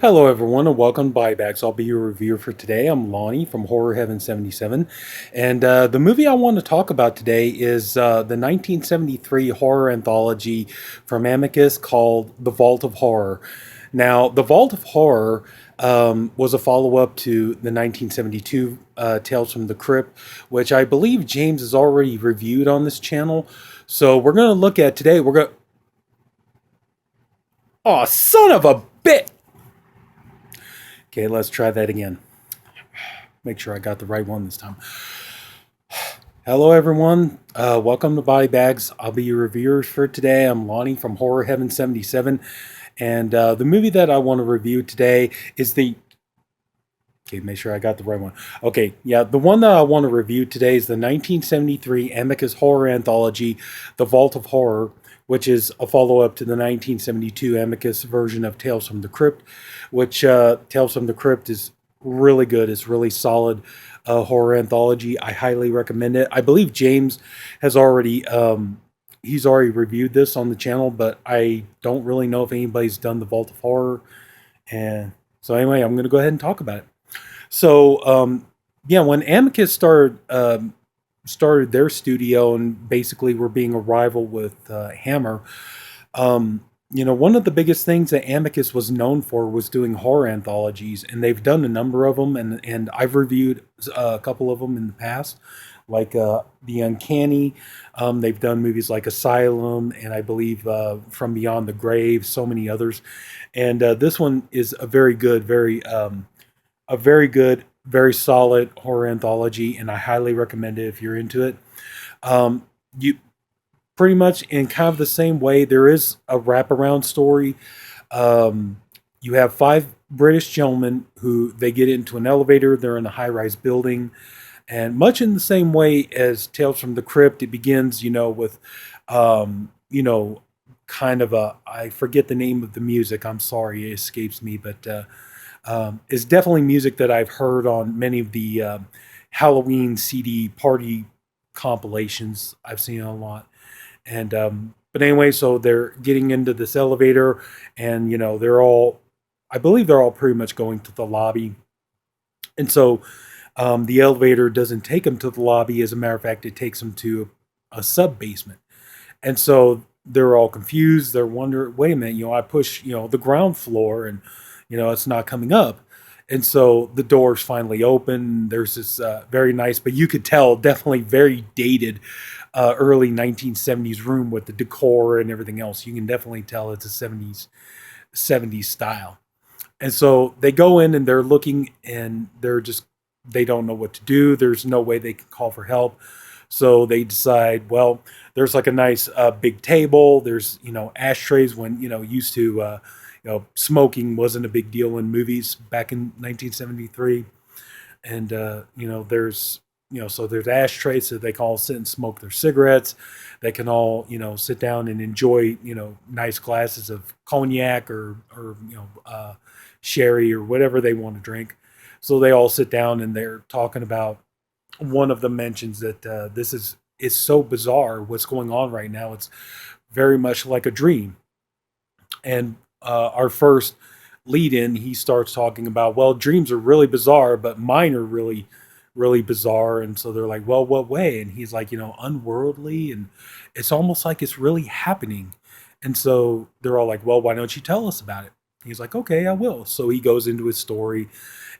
Hello, everyone, and welcome to Buybacks. I'll be your reviewer for today. I'm Lonnie from Horror Heaven77, and the movie I want to talk about today is the 1973 horror anthology from Amicus called The Vault of Horror. Now, The Vault of Horror was a follow-up to the 1972 Tales from the Crypt, which I believe James has already reviewed on this channel. So we're going to look at today. We're going. Oh, son of a bit! Okay, let's try that again. Make sure I got the right one this time. Hello, everyone. Welcome to Body Bags. I'll be your reviewer for today. I'm Lonnie from Horror Heaven77. And the movie that I want to review today is the... Okay, make sure I got the right one. Okay, yeah, the one that I want to review today is the 1973 Amicus horror anthology, The Vault of Horror, which is a follow-up to the 1972 Amicus version of Tales from the Crypt, which Tales from the Crypt is really good. It's really solid horror anthology. I highly recommend it. I believe James has already he's already reviewed this on the channel, but I don't really know if anybody's done The Vault of Horror. And so anyway, I'm going to go ahead and talk about it. So yeah, when Amicus started their studio and basically were being a rival with Hammer. One of the biggest things that Amicus was known for was doing horror anthologies, and they've done a number of them, and I've reviewed a couple of them in the past, like The Uncanny. They've done movies like Asylum, and I believe From Beyond the Grave, so many others. And this one is a very good, very solid horror anthology, and I highly recommend it if you're into it. You pretty much in kind of the same way. There is a wraparound story. You have five British gentlemen who they get into an elevator. They're in a high-rise building, and much in the same way as Tales from the Crypt, it begins, with, kind of a, I forget the name of the music. I'm sorry, it escapes me, but is definitely music that I've heard on many of the Halloween CD party compilations. I've seen it a lot. And but anyway, so they're getting into this elevator, and I believe they're all pretty much going to the lobby. And so the elevator doesn't take them to the lobby. As a matter of fact, it takes them to a sub basement. And so they're all confused. They're wondering, wait a minute, I push, the ground floor, and it's not coming up. And so the doors finally open. There's this very nice, but you could tell definitely very dated early 1970s room with the decor and everything else. You can definitely tell it's a 70s style. And so they go in and they're looking, and they don't know what to do. There's no way they can call for help. So they decide, well, there's like a nice big table. There's, ashtrays when, used to, smoking wasn't a big deal in movies back in 1973. And, so there's ashtrays so they can all sit and smoke their cigarettes. They can all, sit down and enjoy, nice glasses of cognac or sherry or whatever they want to drink. So they all sit down and they're talking about, one of them mentions that this is so bizarre what's going on right now. It's very much like a dream. And our first lead in, he starts talking about, well, dreams are really bizarre, but mine are really, really bizarre. And so they're like, well, what way? And he's like, unworldly. And it's almost like it's really happening. And so they're all like, well, why don't you tell us about it? He's like, okay, I will. So he goes into his story.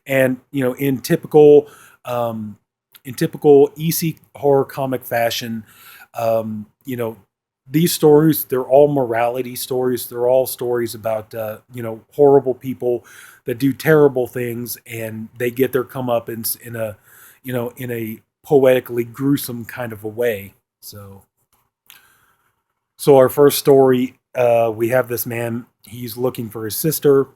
And, in typical EC horror comic fashion, these stories, they're all morality stories. They're all stories about, horrible people that do terrible things, and they get their comeuppance in a poetically gruesome kind of a way. So our first story, we have this man. He's looking for his sister.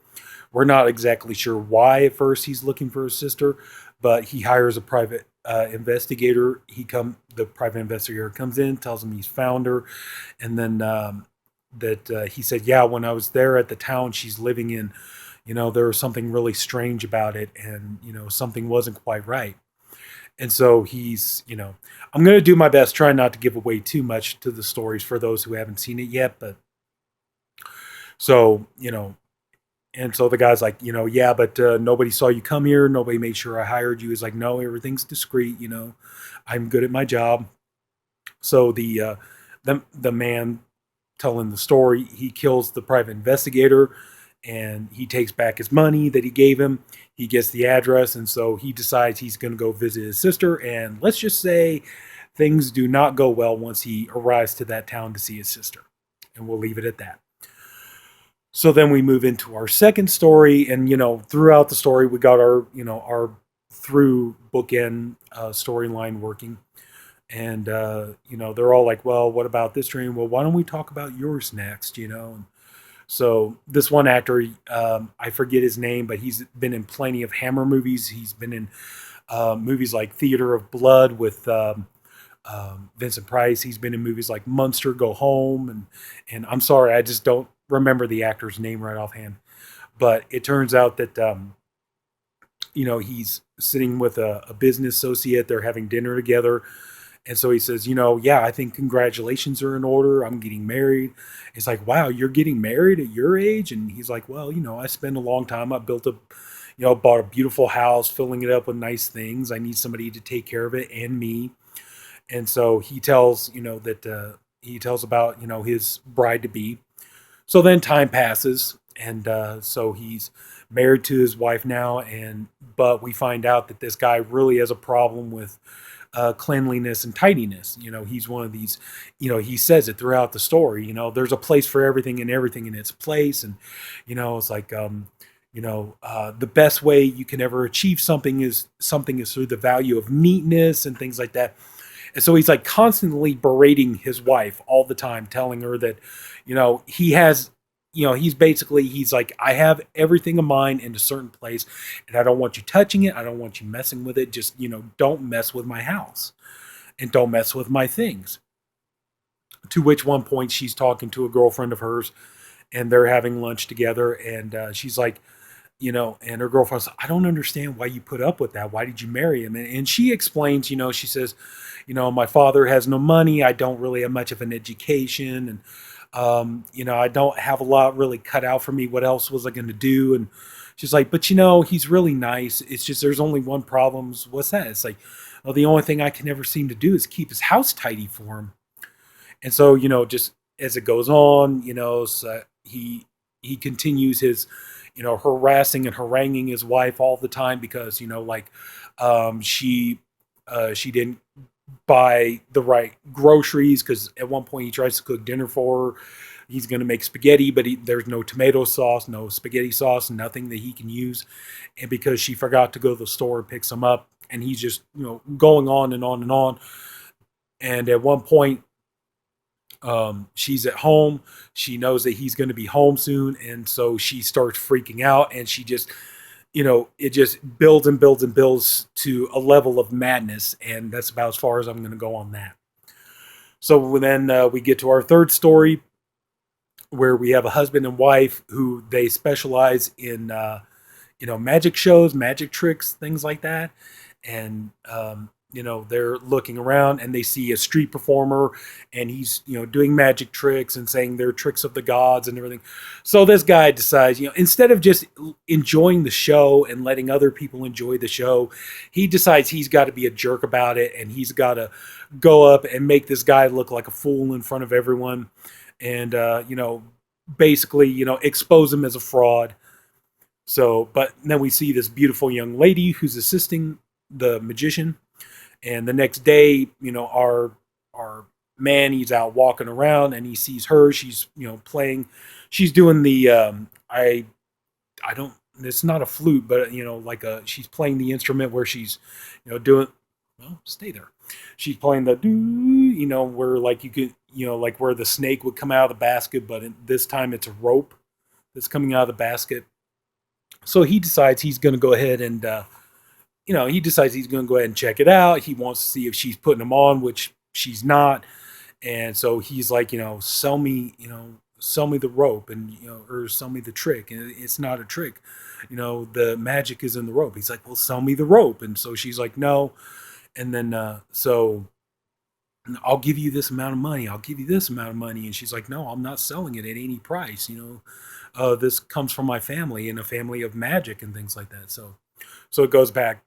We're not exactly sure why at first he's looking for his sister, but he hires a private investigator. The private investigator comes in, tells him he's found her, and then that he said, yeah, when I was there at the town she's living in, there was something really strange about it, and something wasn't quite right. And so he's, I'm going to do my best, try not to give away too much to the stories for those who haven't seen it yet, but so And so the guy's like, yeah, but nobody saw you come here. Nobody made sure I hired you. He's like, no, everything's discreet. I'm good at my job. So the man telling the story, he kills the private investigator, and he takes back his money that he gave him. He gets the address, and so he decides he's going to go visit his sister. And let's just say things do not go well once he arrives to that town to see his sister. And we'll leave it at that. So then we move into our second story, and throughout the story, we got our through bookend storyline working. And they're all like, well, what about this dream? Well, why don't we talk about yours next? So this one actor, I forget his name, but he's been in plenty of Hammer movies. He's been in movies like Theater of Blood with Vincent Price. He's been in movies like Munster, Go Home, and I'm sorry, I just don't remember the actor's name right offhand. But it turns out that he's sitting with a business associate. They're having dinner together. And so he says, yeah, I think congratulations are in order. I'm getting married. It's like, wow, you're getting married at your age? And he's like, well, I spent a long time. I bought a beautiful house, filling it up with nice things. I need somebody to take care of it and me. And so he tells, he tells about, his bride to be. So then time passes. And so he's married to his wife now. But we find out that this guy really has a problem with cleanliness and tidiness. He's one of these, he says it throughout the story, there's a place for everything and everything in its place. And, it's like, the best way you can ever achieve something is through the value of neatness and things like that. And so he's like constantly berating his wife all the time, telling her that, he has, he's like, I have everything of mine in a certain place, and I don't want you touching it. I don't want you messing with it. Just, don't mess with my house and don't mess with my things. To which one point she's talking to a girlfriend of hers, and they're having lunch together. And she's like, and her girlfriend's like, I don't understand why you put up with that. Why did you marry him? And she explains, she says, my father has no money. I don't really have much of an education. And, I don't have a lot really cut out for me. What else was I going to do? And she's like, but he's really nice. It's just, there's only one problem. What's that? It's like, well, the only thing I can never seem to do is keep his house tidy for him. And so, just as it goes on, so he continues his, harassing and haranguing his wife all the time because, she didn't buy the right groceries, because at one point he tries to cook dinner for her. He's going to make spaghetti, but there's no tomato sauce, no spaghetti sauce, nothing that he can use. And because she forgot to go to the store and pick some up, and he's just, going on and on and on. And at one point, she's at home. She knows that he's going to be home soon. And so she starts freaking out, and she just, it just builds and builds and builds to a level of madness. And that's about as far as I'm going to go on that. So then we get to our third story, where we have a husband and wife who they specialize in, magic shows, magic tricks, things like that. And, they're looking around and they see a street performer, and he's, doing magic tricks and saying they're tricks of the gods and everything. So this guy decides, instead of just enjoying the show and letting other people enjoy the show, he decides he's got to be a jerk about it, and he's got to go up and make this guy look like a fool in front of everyone. And, basically, expose him as a fraud. So, but then we see this beautiful young lady who's assisting the magician. And the next day, our man, he's out walking around, and he sees her. She's, playing. She's doing the I don't. It's not a flute, but she's playing the instrument where she's, doing. Well, stay there. She's playing the do, where like you could, like where the snake would come out of the basket, but this time it's a rope that's coming out of the basket. So he decides he's going to go ahead and. He decides he's going to go ahead and check it out. He wants to see if she's putting him on, which she's not. And so he's like, sell me the rope, and, or sell me the trick. And it's not a trick. The magic is in the rope. He's like, well, sell me the rope. And so she's like, no. And then, so I'll give you this amount of money. I'll give you this amount of money. And she's like, no, I'm not selling it at any price. this comes from my family and a family of magic and things like that. So it goes back,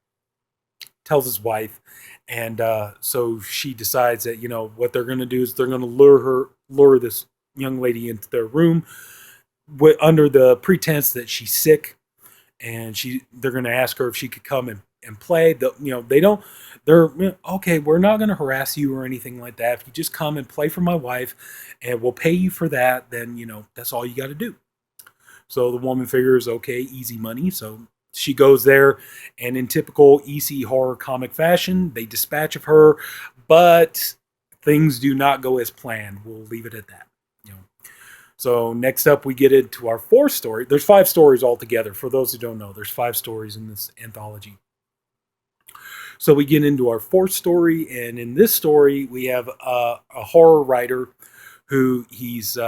tells his wife, and so she decides that what they're going to do is they're going to lure this young lady into their room under the pretense that she's sick, and they're going to ask her if she could come and play. They don't. They're okay. We're not going to harass you or anything like that. If you just come and play for my wife, and we'll pay you for that, then that's all you got to do. So the woman figures, okay, easy money. So she goes there, and in typical EC horror comic fashion, they dispatch of her, but things do not go as planned. We'll leave it at that. So next up, we get into our fourth story. There's 5 stories altogether. For those who don't know, there's 5 stories in this anthology. So we get into our fourth story, and in this story, we have a horror writer who he's,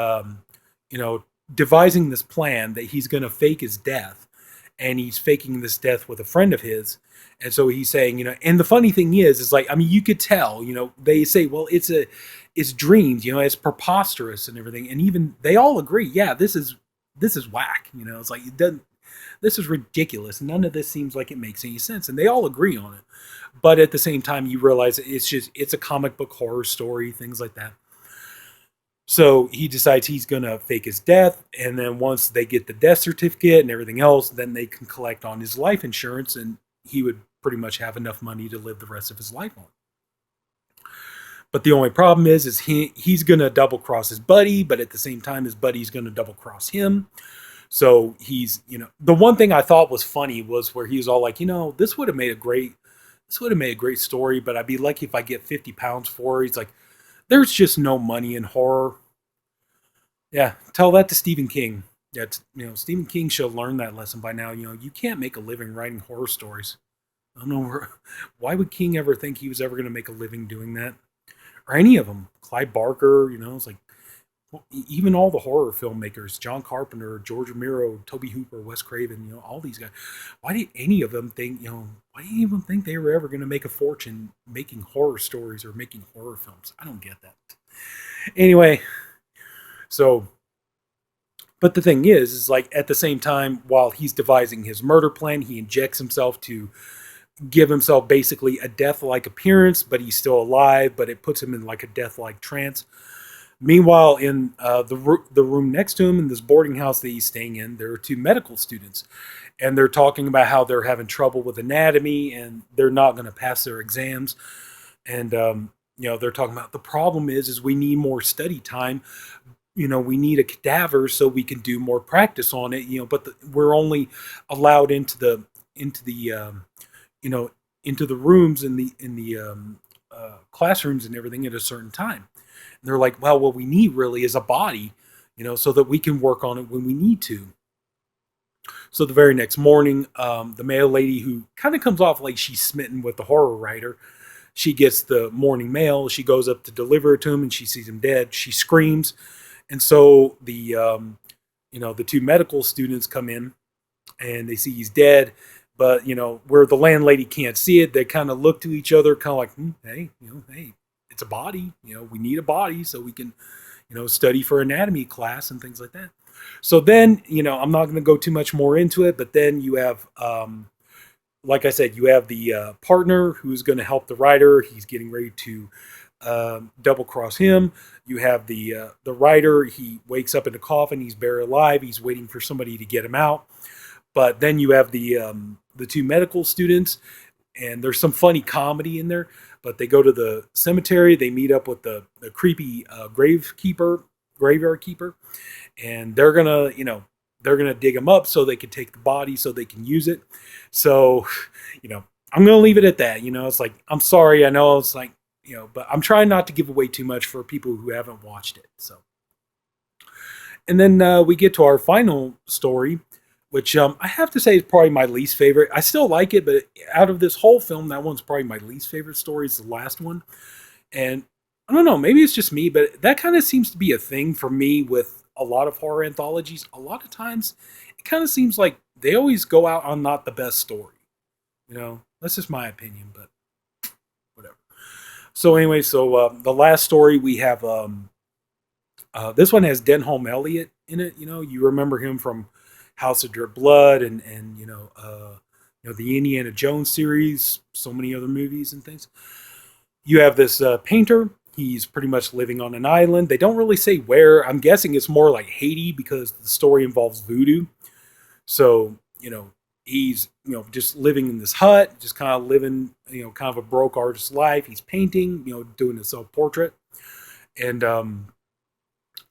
devising this plan that he's going to fake his death, and he's faking this death with a friend of his. And so he's saying, and the funny thing is like, I mean, you could tell, they say, well, it's dreams, it's preposterous and everything. And even they all agree, yeah, this is whack. It's like, this is ridiculous. None of this seems like it makes any sense. And they all agree on it. But at the same time, you realize it's a comic book horror story, things like that. So he decides he's going to fake his death. And then once they get the death certificate and everything else, then they can collect on his life insurance, and he would pretty much have enough money to live the rest of his life on. But the only problem is he's going to double cross his buddy, but at the same time, his buddy's going to double cross him. So he's, the one thing I thought was funny was where he was all like, this would have made a great story, but I'd be lucky if I get 50 pounds for it. He's like, there's just no money in horror. Yeah, tell that to Stephen King. Yeah, Stephen King should learn that lesson by now. You can't make a living writing horror stories. I don't know why would King ever think he was ever going to make a living doing that, or any of them. Clive Barker, it's like even all the horror filmmakers: John Carpenter, George Romero, Tobe Hooper, Wes Craven. All these guys. Why did any of them think? Why did any of them think they were ever going to make a fortune making horror stories or making horror films? I don't get that. Anyway, so. But the thing is like at the same time, while he's devising his murder plan, he injects himself to give himself basically a death-like appearance, but he's still alive, but it puts him in like a death-like trance. Meanwhile, in the room next to him in this boarding house that he's staying in, there are 2 medical students, and they're talking about how they're having trouble with anatomy and they're not going to pass their exams. And, they're talking about the problem is we need more study time. We need a cadaver so we can do more practice on it, but we're only allowed into the rooms in the classrooms and everything at a certain time. And they're like, well, what we need really is a body, so that we can work on it when we need to. So the very next morning, the mail lady, who kind of comes off like she's smitten with the horror writer, she gets the morning mail. She goes up to deliver it to him, and she sees him dead. She screams. And so the 2 medical students come in, and they see he's dead. But, where the landlady can't see it, they kind of look to each other, kind of like, hey, hey, it's a body. We need a body so we can, study for anatomy class and things like that. So then, I'm not going to go too much more into it, but then you have, like I said, you have the partner who's going to help the writer. He's getting ready to double cross him. You have the writer. He wakes up in a coffin. He's buried alive. He's waiting for somebody to get him out. But then you have the 2 medical students, and there's some funny comedy in there. But they go to the cemetery. They meet up with the creepy graveyard keeper, and they're gonna dig him up so they can take the body so they can use it. So, I'm gonna leave it at that. It's like, I'm sorry. I know it's like, but I'm trying not to give away too much for people who haven't watched it. So, and then we get to our final story, which I have to say is probably my least favorite. I still like it, but out of this whole film, that one's probably my least favorite story. Is the last one. And I don't know, maybe it's just me, but that kind of seems to be a thing for me with a lot of horror anthologies. A lot of times, it kind of seems like they always go out on not the best story. That's just my opinion, but whatever. So anyway, the last story we have, this one has Denholm Elliott in it. You remember him from House of Drip Blood and the Indiana Jones series, so many other movies and things. You have this painter. He's pretty much living on an island. They don't really say where. I'm guessing it's more like Haiti because the story involves voodoo. So, he's, just living in this hut, just kind of living, kind of a broke artist life. He's painting, doing a self portrait. And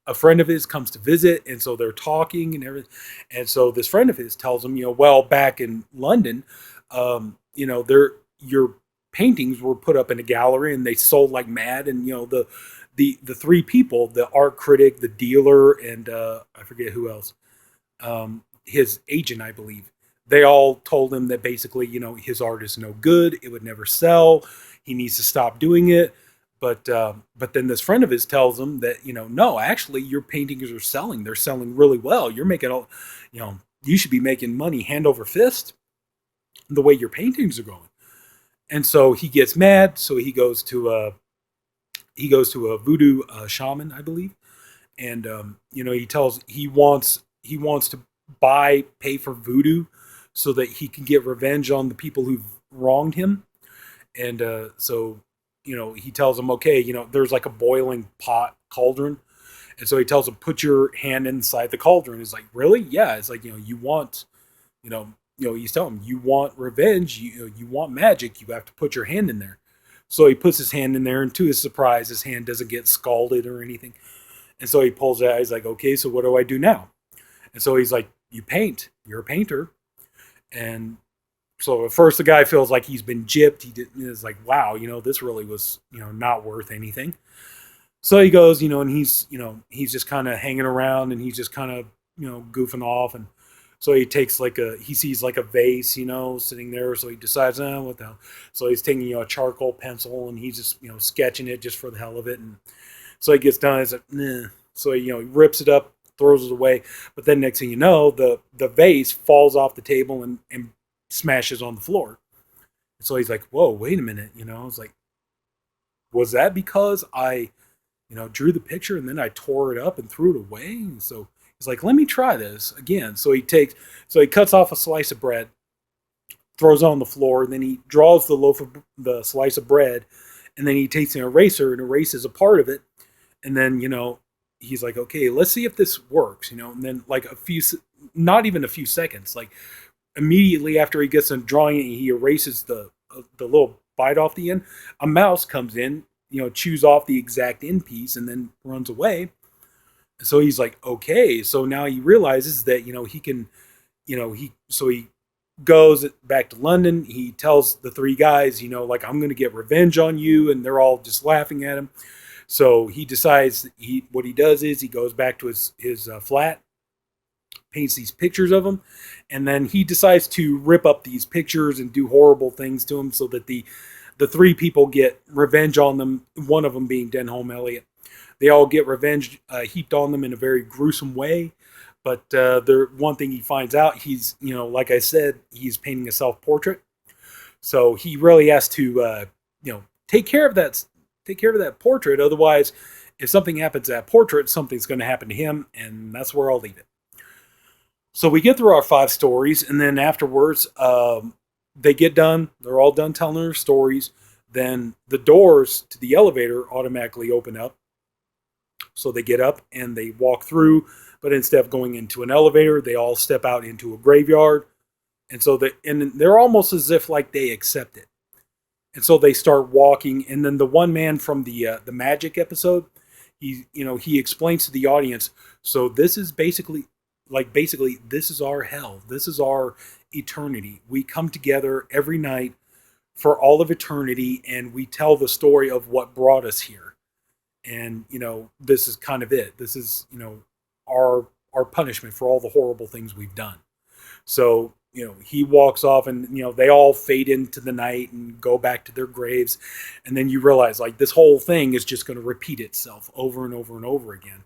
a friend of his comes to visit. And so they're talking and everything. And so this friend of his tells him, well, back in London, your paintings were put up in a gallery and they sold like mad. And, the three people, the art critic, the dealer, and I forget who else, his agent, I believe, they all told him that basically, his art is no good. It would never sell. He needs to stop doing it. But then this friend of his tells him that, no, actually your paintings are selling. They're selling really well. You're making all, you should be making money hand over fist the way your paintings are going. And so he gets mad. So he goes to a voodoo shaman, I believe. And, he wants to pay for voodoo so that he can get revenge on the people who've wronged him. And so he tells him, okay, there's like a boiling pot cauldron. And so he tells him, put your hand inside the cauldron. He's like, really? Yeah. It's like, you want, he's telling him, you want revenge, you want magic, you have to put your hand in there. So he puts his hand in there, and to his surprise, his hand doesn't get scalded or anything. And so he pulls it out. He's like, okay, so what do I do now? And so he's like, you paint. You're a painter. And so at first the guy feels like he's been gypped. He's like, wow, this really was, not worth anything. So he goes, and he's just kind of hanging around, and he's just kind of, goofing off. And so he takes he sees like a vase, sitting there. So he decides, what the hell? So he's taking, a charcoal pencil, and he's just, sketching it just for the hell of it. And so he gets done. He's like, nah. So he rips it up, throws it away. But then next thing you know, the vase falls off the table and smashes on the floor. And so he's like, whoa, wait a minute. I was like, was that because I, drew the picture and then I tore it up and threw it away? And so he's like, let me try this again. So he cuts off a slice of bread, throws it on the floor, and then he draws the slice of bread, and then he takes an eraser and erases a part of it. And then, he's like, okay, let's see if this works, and then like not even a few seconds, like immediately after he gets done drawing it, he erases the little bite off the end. A mouse comes in, chews off the exact end piece and then runs away. So he's like, okay, so now he realizes that, he can, he goes back to London. He tells the three guys, like, I'm going to get revenge on you. And they're all just laughing at him. So he decides what he does is he goes back to his flat, paints these pictures of them, and then he decides to rip up these pictures and do horrible things to them so that the three people get revenge on them, one of them being Denholm Elliott. They all get revenge heaped on them in a very gruesome way. But one thing he finds out, he's, like I said, he's painting a self-portrait. So he really has to, take care of that portrait. Otherwise, if something happens to that portrait, something's going to happen to him, and that's where I'll leave it. So we get through our 5 stories, and then afterwards, they get done. They're all done telling their stories. Then the doors to the elevator automatically open up. So they get up and they walk through, but instead of going into an elevator, they all step out into a graveyard. And so they're almost as if like they accept it. And so they start walking. And then the one man from the magic episode, he explains to the audience, so this is basically, this is our hell. This is our eternity. We come together every night for all of eternity, and we tell the story of what brought us here. And, this is kind of it. This is, our punishment for all the horrible things we've done. So, he walks off and, they all fade into the night and go back to their graves. And then you realize, like, this whole thing is just going to repeat itself over and over and over again.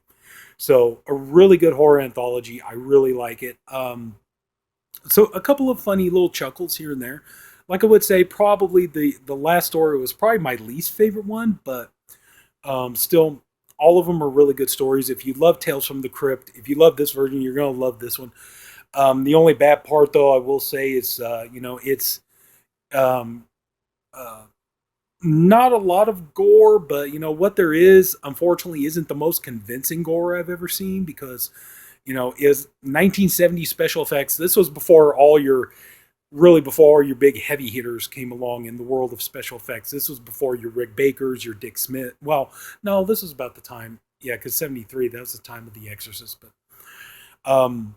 So a really good horror anthology. I really like it. So a couple of funny little chuckles here and there. Like I would say, probably the last story was probably my least favorite one, but still All of them are really good stories. If you love Tales from the Crypt, if you love this version, you're going to love this one. The only bad part, though, I will say is, it's um, uh, not a lot of gore, but what there is, unfortunately, isn't the most convincing gore I've ever seen because is 1970 special effects. This was before before your big heavy hitters came along in the world of special effects. This was before your Rick Bakers, your Dick Smith. Well, no, this was about the time, yeah, because 73, that was the time of The Exorcist. But um,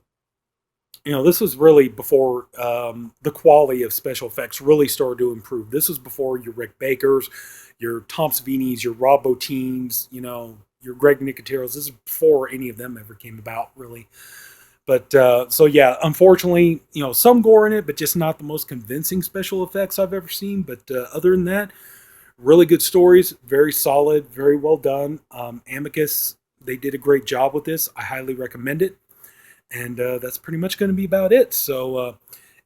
this was really before the quality of special effects really started to improve. This was before your Rick Bakers, your Tom Savini's, your Rob Bottin's, your Greg Nicoteros. This is before any of them ever came about, really. But so yeah, unfortunately, some gore in it, but just not the most convincing special effects I've ever seen. But other than that, really good stories, very solid, very well done. Amicus, they did a great job with this. I highly recommend it. And that's pretty much going to be about it. So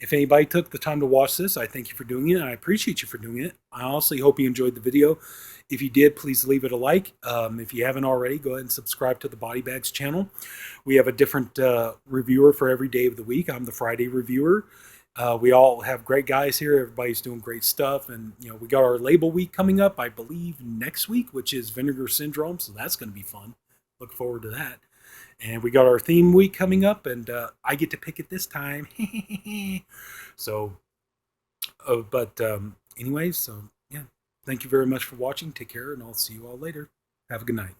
if anybody took the time to watch this, I thank you for doing it. I appreciate you for doing it. I honestly hope you enjoyed the video. If you did, please leave it a like. If you haven't already, go ahead and subscribe to the Body Bags channel. We have a different reviewer for every day of the week. I'm the Friday reviewer. We all have great guys here. Everybody's doing great stuff. And, we got our label week coming up, I believe, next week, which is Vinegar Syndrome. So that's going to be fun. Look forward to that. And we got our theme week coming up, and I get to pick it this time. So, anyways, so yeah. Thank you very much for watching. Take care, and I'll see you all later. Have a good night.